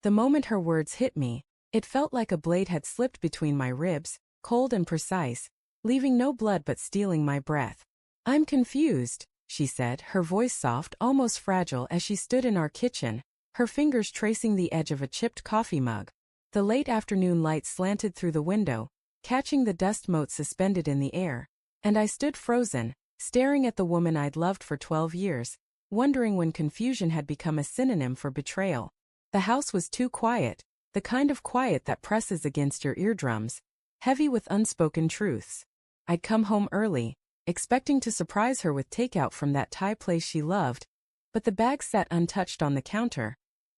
The moment her words hit me, it felt like a blade had slipped between my ribs, cold and precise, leaving no blood but stealing my breath. "I'm confused," she said, her voice soft, almost fragile as she stood in our kitchen, her fingers tracing the edge of a chipped coffee mug. The late afternoon light slanted through the window, catching the dust motes suspended in the air, and I stood frozen, staring at the woman I'd loved for 12 years, wondering when confusion had become a synonym for betrayal. The house was too quiet, the kind of quiet that presses against your eardrums, heavy with unspoken truths. I'd come home early, expecting to surprise her with takeout from that Thai place she loved, but the bags sat untouched on the counter,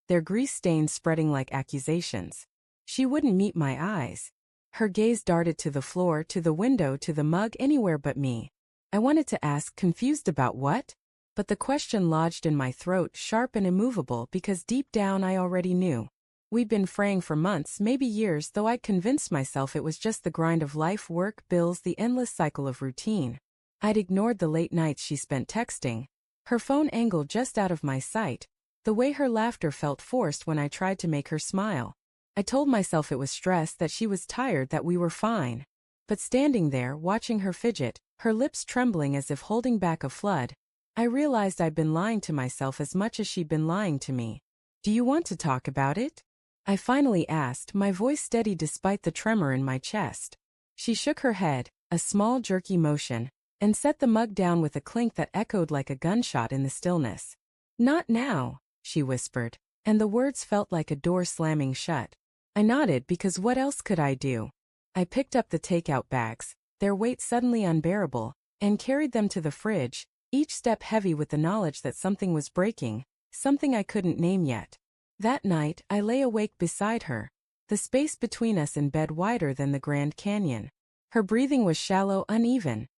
their grease stains spreading like accusations. She wouldn't meet my eyes. Her gaze darted to the floor, to the window, to the mug, anywhere but me. I wanted to ask, confused about what? But the question lodged in my throat, sharp and immovable, because deep down I already knew. We'd been fraying for months, maybe years, though I'd convinced myself it was just the grind of life, work, bills, the endless cycle of routine. I'd ignored the late nights she spent texting, her phone angle just out of my sight, the way her laughter felt forced when I tried to make her smile. I told myself it was stress, that she was tired, that we were fine. But standing there, watching her fidget, her lips trembling as if holding back a flood, I realized I'd been lying to myself as much as she'd been lying to me. "Do you want to talk about it?" I finally asked, my voice steady despite the tremor in my chest. She shook her head, a small jerky motion, and set the mug down with a clink that echoed like a gunshot in the stillness. "Not now," she whispered, and the words felt like a door slamming shut. I nodded, because what else could I do? I picked up the takeout bags, their weight suddenly unbearable, and carried them to the fridge, each step heavy with the knowledge that something was breaking, something I couldn't name yet. That night, I lay awake beside her, the space between us in bed wider than the Grand Canyon. Her breathing was shallow, uneven,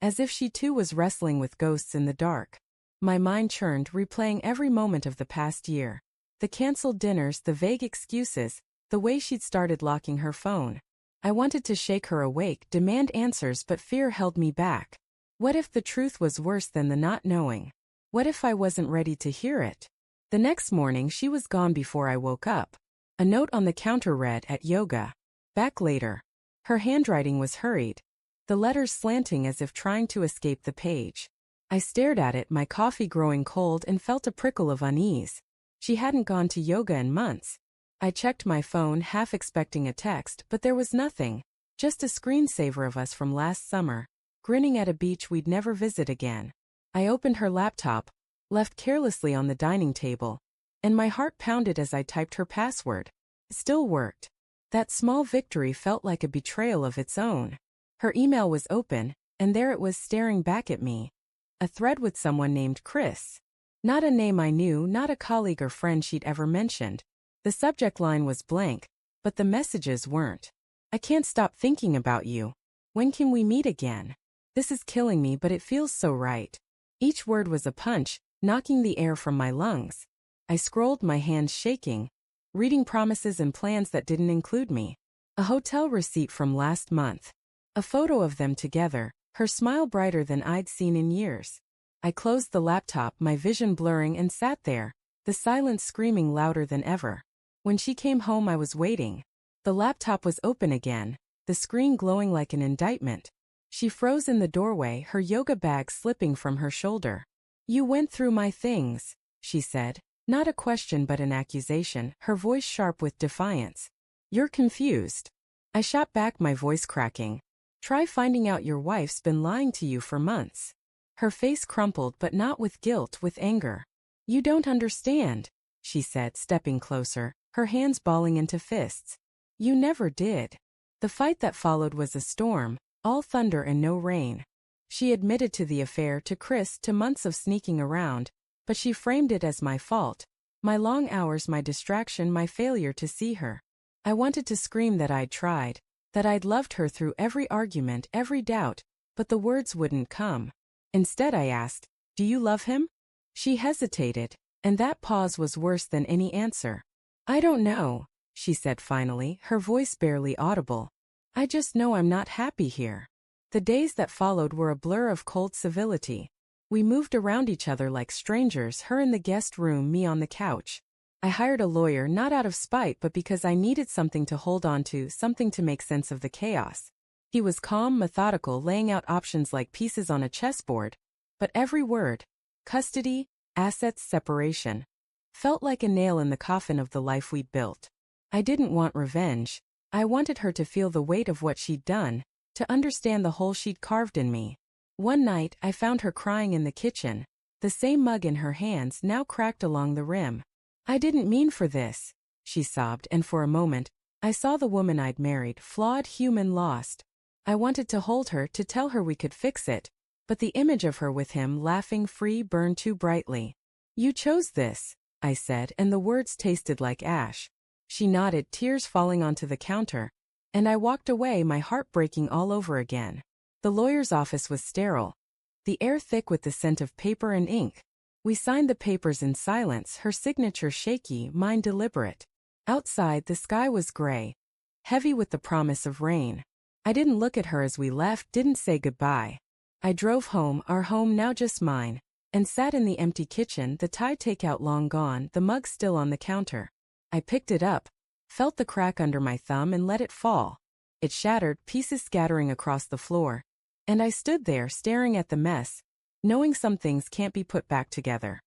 as if she too was wrestling with ghosts in the dark. My mind churned, replaying every moment of the past year. The canceled dinners, the vague excuses, the way she'd started locking her phone. I wanted to shake her awake, demand answers, but fear held me back. What if the truth was worse than the not knowing? What if I wasn't ready to hear it? The next morning she was gone before I woke up. A note on the counter read, "At yoga. Back later." Her handwriting was hurried, the letters slanting as if trying to escape the page. I stared at it, my coffee growing cold, and felt a prickle of unease. She hadn't gone to yoga in months. I checked my phone, half expecting a text, but there was nothing. Just a screensaver of us from last summer, grinning at a beach we'd never visit again. I opened her laptop, left carelessly on the dining table, and my heart pounded as I typed her password. It still worked. That small victory felt like a betrayal of its own. Her email was open, and there it was staring back at me. A thread with someone named Chris. Not a name I knew, not a colleague or friend she'd ever mentioned. The subject line was blank, but the messages weren't. "I can't stop thinking about you. When can we meet again? This is killing me, but it feels so right." Each word was a punch, knocking the air from my lungs. I scrolled, my hands shaking, reading promises and plans that didn't include me. A hotel receipt from last month. A photo of them together, her smile brighter than I'd seen in years. I closed the laptop, my vision blurring, and sat there, the silence screaming louder than ever. When she came home, I was waiting. The laptop was open again, the screen glowing like an indictment. She froze in the doorway, her yoga bag slipping from her shoulder. "You went through my things," she said, not a question but an accusation, her voice sharp with defiance. "You're confused." I shot back, my voice cracking. "Try finding out. Your wife's been lying to you for months." Her face crumpled, but not with guilt, with anger. "You don't understand," she said, stepping closer, her hands balling into fists. "You never did." The fight that followed was a storm, all thunder and no rain. She admitted to the affair, to Chris, to months of sneaking around, but she framed it as my fault. My long hours, my distraction, my failure to see her. I wanted to scream that I'd tried, that I'd loved her through every argument, every doubt, but the words wouldn't come. Instead I asked, "Do you love him?" She hesitated, and that pause was worse than any answer. "I don't know," she said finally, her voice barely audible. "I just know I'm not happy here." The days that followed were a blur of cold civility. We moved around each other like strangers, her in the guest room, me on the couch. I hired a lawyer not out of spite but because I needed something to hold on to, something to make sense of the chaos. He was calm, methodical, laying out options like pieces on a chessboard, but every word, custody, assets, separation, felt like a nail in the coffin of the life we'd built. I didn't want revenge. I wanted her to feel the weight of what she'd done, to understand the hole she'd carved in me. One night, I found her crying in the kitchen, the same mug in her hands now cracked along the rim. "I didn't mean for this," she sobbed, and for a moment, I saw the woman I'd married, flawed, human, lost. I wanted to hold her, to tell her we could fix it, but the image of her with him, laughing free, burned too brightly. "You chose this," I said, and the words tasted like ash. She nodded, tears falling onto the counter, and I walked away, my heart breaking all over again. The lawyer's office was sterile, the air thick with the scent of paper and ink. We signed the papers in silence, her signature shaky, mine deliberate. Outside, the sky was gray, heavy with the promise of rain. I didn't look at her as we left, didn't say goodbye. I drove home, our home now just mine, and sat in the empty kitchen, the Thai takeout long gone, the mug still on the counter. I picked it up, felt the crack under my thumb and let it fall. It shattered, pieces scattering across the floor. And I stood there, staring at the mess, knowing some things can't be put back together.